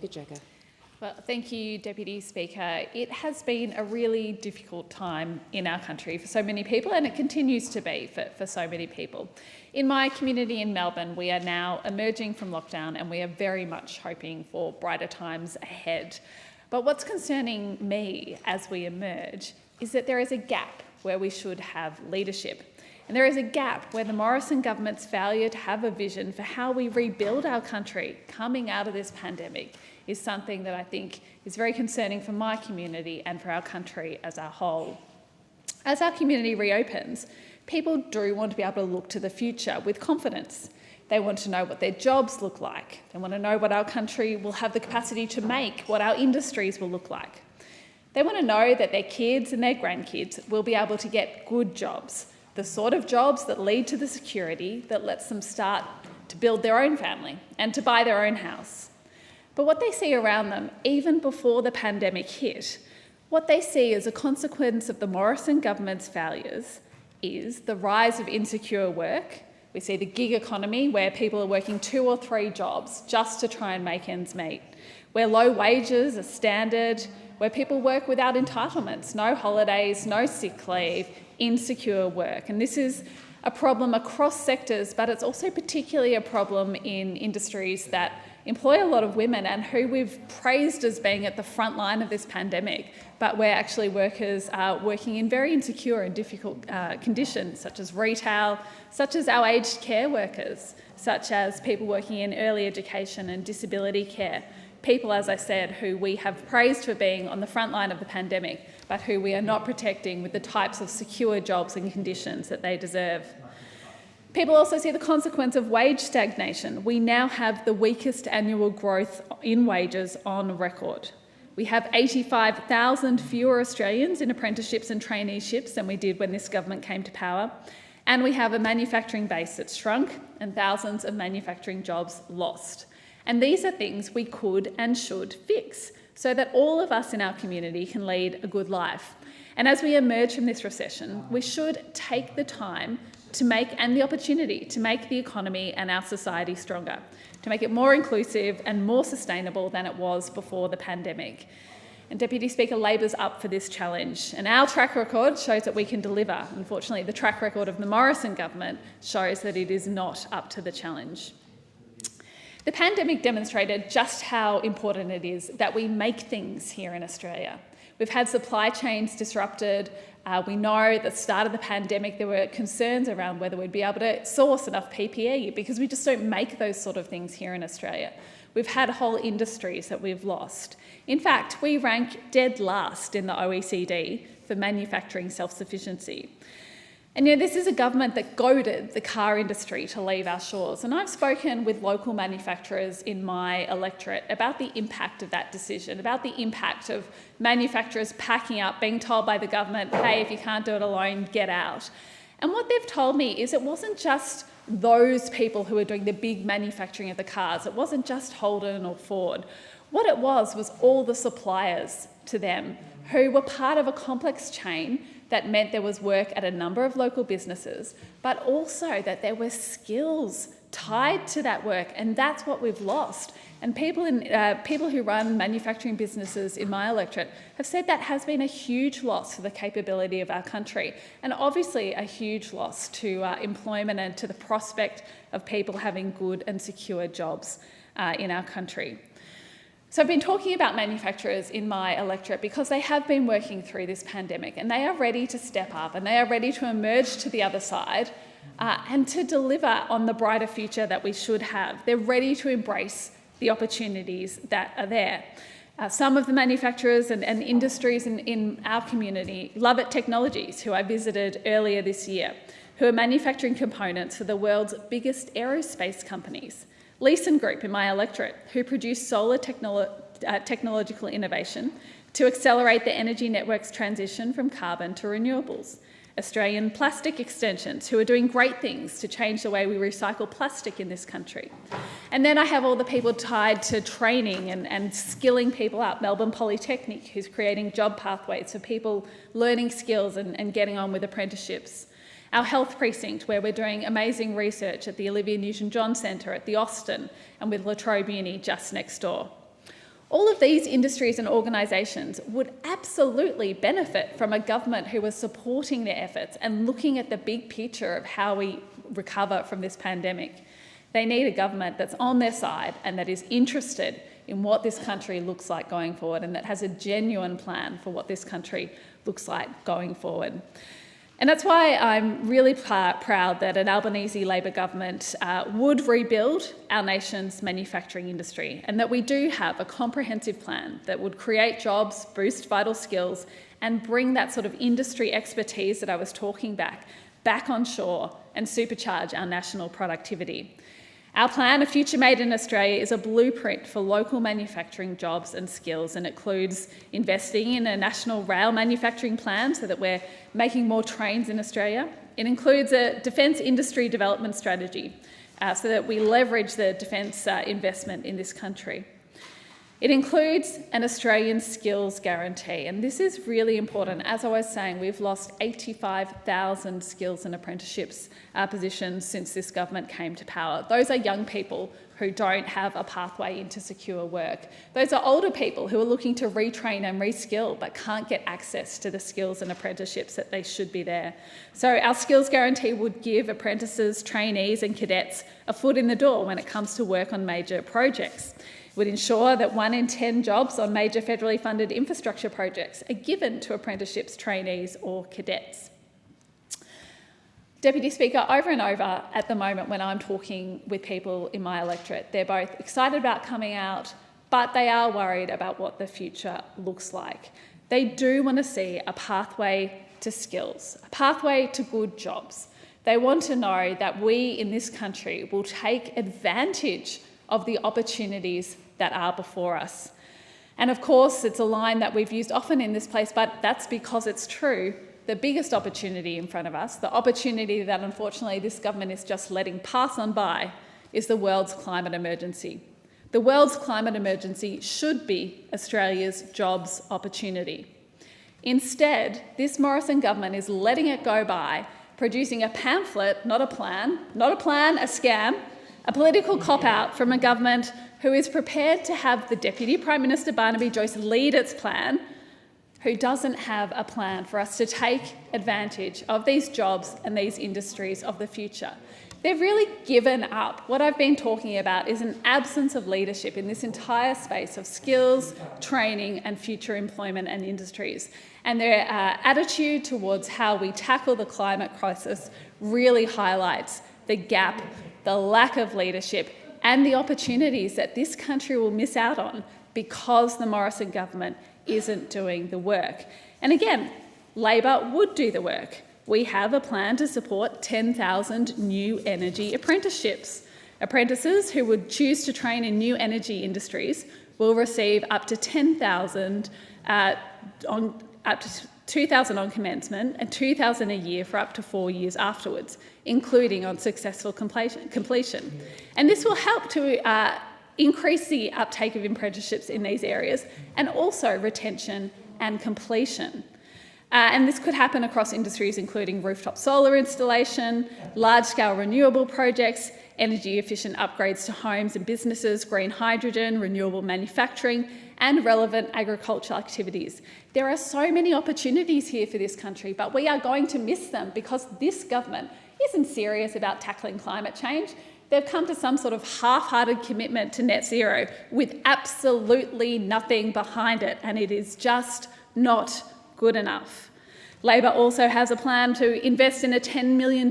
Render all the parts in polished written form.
McGregor. Well, thank you, Deputy Speaker. It has been a really difficult time in our country for so many people, and it continues to be for so many people. In my community in Melbourne, we are now emerging from lockdown and we are very much hoping for brighter times ahead. But what's concerning me as we emerge is that there is a gap where we should have leadership. And there is a gap where the Morrison government's failure to have a vision for how we rebuild our country coming out of this pandemic is something that I think is very concerning for my community and for our country as a whole. As our community reopens, people do want to be able to look to the future with confidence. They want to know what their jobs look like. They want to know what our country will have the capacity to make, what our industries will look like. They want to know that their kids and their grandkids will be able to get good jobs, the sort of jobs that lead to the security that lets them start to build their own family and to buy their own house. But what they see around them, even before the pandemic hit, what they see as a consequence of the Morrison government's failures is the rise of insecure work. We see the gig economy where people are working 2 or 3 jobs just to try and make ends meet, where low wages are standard, where people work without entitlements, no holidays, no sick leave, insecure work. And this is a problem across sectors, but it's also particularly a problem in industries that employ a lot of women and who we've praised as being at the front line of this pandemic, but where actually workers are working in very insecure and difficult conditions, such as retail, such as our aged care workers, such as people working in early education and disability care. People, as I said, who we have praised for being on the front line of the pandemic, but who we are not protecting with the types of secure jobs and conditions that they deserve. People also see the consequence of wage stagnation. We now have the weakest annual growth in wages on record. We have 85,000 fewer Australians in apprenticeships and traineeships than we did when this government came to power. And we have a manufacturing base that's shrunk and thousands of manufacturing jobs lost. And these are things we could and should fix so that all of us in our community can lead a good life. And as we emerge from this recession, we should take the time to make, and the opportunity to make the economy and our society stronger, to make it more inclusive and more sustainable than it was before the pandemic. And Deputy Speaker, Labor's up for this challenge, and our track record shows that we can deliver. Unfortunately, the track record of the Morrison government shows that it is not up to the challenge. The pandemic demonstrated just how important it is that we make things here in Australia. We've had supply chains disrupted. We know at the start of the pandemic there were concerns around whether we'd be able to source enough PPE because we just don't make those sort of things here in Australia. We've had whole industries that we've lost. In fact, we rank dead last in the OECD for manufacturing self-sufficiency. And this is a government that goaded the car industry to leave our shores. And I've spoken with local manufacturers in my electorate about the impact of that decision, about the impact of manufacturers packing up, being told by the government, hey, if you can't do it alone, get out. And what they've told me is it wasn't just those people who were doing the big manufacturing of the cars. It wasn't just Holden or Ford. What it was all the suppliers to them who were part of a complex chain that meant there was work at a number of local businesses, but also that there were skills tied to that work, and that's what we've lost. And people who run manufacturing businesses in my electorate have said that has been a huge loss for the capability of our country, and obviously a huge loss to employment and to the prospect of people having good and secure jobs in our country. So I've been talking about manufacturers in my electorate because they have been working through this pandemic and they are ready to step up and they are ready to emerge to the other side and to deliver on the brighter future that we should have. They're ready to embrace the opportunities that are there. Some of the manufacturers and industries in our community, Lovett Technologies, who I visited earlier this year, who are manufacturing components for the world's biggest aerospace companies. Leeson Group in my electorate, who produce solar technological innovation to accelerate the energy network's transition from carbon to renewables. Australian Plastic Extensions, who are doing great things to change the way we recycle plastic in this country. And then I have all the people tied to training and skilling people up. Melbourne Polytechnic, who's creating job pathways for people learning skills and getting on with apprenticeships. Our health precinct, where we're doing amazing research at the Olivia Newton-John Centre at the Austin and with La Trobe Uni just next door. All of these industries and organisations would absolutely benefit from a government who was supporting their efforts and looking at the big picture of how we recover from this pandemic. They need a government that's on their side and that is interested in what this country looks like going forward, and that has a genuine plan for what this country looks like going forward. And that's why I'm really proud that an Albanese Labor Government would rebuild our nation's manufacturing industry, and that we do have a comprehensive plan that would create jobs, boost vital skills, and bring that sort of industry expertise that I was talking back onshore and supercharge our national productivity. Our plan, A Future Made in Australia, is a blueprint for local manufacturing jobs and skills, and includes investing in a national rail manufacturing plan so that we're making more trains in Australia. It includes a defence industry development strategy so that we leverage the defence investment in this country. It includes an Australian skills guarantee, and this is really important. As I was saying, we've lost 85,000 skills and apprenticeships positions since this government came to power. Those are young people who don't have a pathway into secure work. Those are older people who are looking to retrain and reskill but can't get access to the skills and apprenticeships that they should be there. So our skills guarantee would give apprentices, trainees and cadets a foot in the door when it comes to work on major projects. Would ensure that 1 in 10 jobs on major federally funded infrastructure projects are given to apprenticeships, trainees or cadets. Deputy Speaker, over and over at the moment when I'm talking with people in my electorate, they're both excited about coming out, but they are worried about what the future looks like. They do want to see a pathway to skills, a pathway to good jobs. They want to know that we in this country will take advantage of the opportunities that are before us. And of course, it's a line that we've used often in this place, but that's because it's true. The biggest opportunity in front of us, the opportunity that unfortunately this government is just letting pass on by, is the world's climate emergency. The world's climate emergency should be Australia's jobs opportunity. Instead, this Morrison government is letting it go by, producing a pamphlet, not a plan, a scam, a political cop-out from a government who is prepared to have the Deputy Prime Minister Barnaby Joyce lead its plan, who doesn't have a plan for us to take advantage of these jobs and these industries of the future. They've really given up. What I've been talking about is an absence of leadership in this entire space of skills, training and future employment and industries. And their attitude towards how we tackle the climate crisis really highlights the gap, the lack of leadership and the opportunities that this country will miss out on because the Morrison government isn't doing the work. And again, Labor would do the work. We have a plan to support 10,000 new energy apprenticeships. Apprentices who would choose to train in new energy industries will receive up to 10,000 up to 2,000 on commencement and 2,000 a year for up to 4 years afterwards, including on successful completion. And this will help to increase the uptake of apprenticeships in these areas and also retention and completion. And this could happen across industries including rooftop solar installation, large-scale renewable projects, energy-efficient upgrades to homes and businesses, green hydrogen, renewable manufacturing, and relevant agricultural activities. There are so many opportunities here for this country, but we are going to miss them because this government isn't serious about tackling climate change. They've come to some sort of half-hearted commitment to net zero with absolutely nothing behind it, and it is just not good enough. Labor also has a plan to invest in a $10 million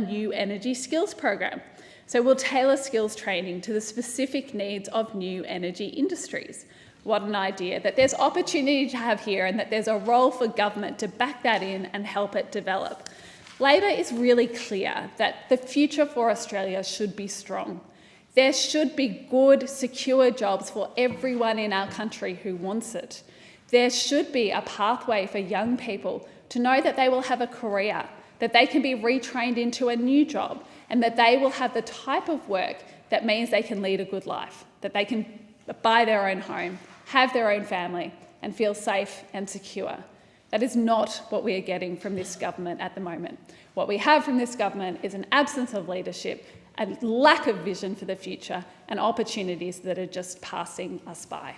new energy skills program. So we'll tailor skills training to the specific needs of new energy industries. What an idea, that there's opportunity to have here and that there's a role for government to back that in and help it develop. Labor is really clear that the future for Australia should be strong. There should be good, secure jobs for everyone in our country who wants it. There should be a pathway for young people to know that they will have a career, that they can be retrained into a new job, and that they will have the type of work that means they can lead a good life, that they can buy their own home, have their own family, and feel safe and secure. That is not what we are getting from this government at the moment. What we have from this government is an absence of leadership, a lack of vision for the future, and opportunities that are just passing us by.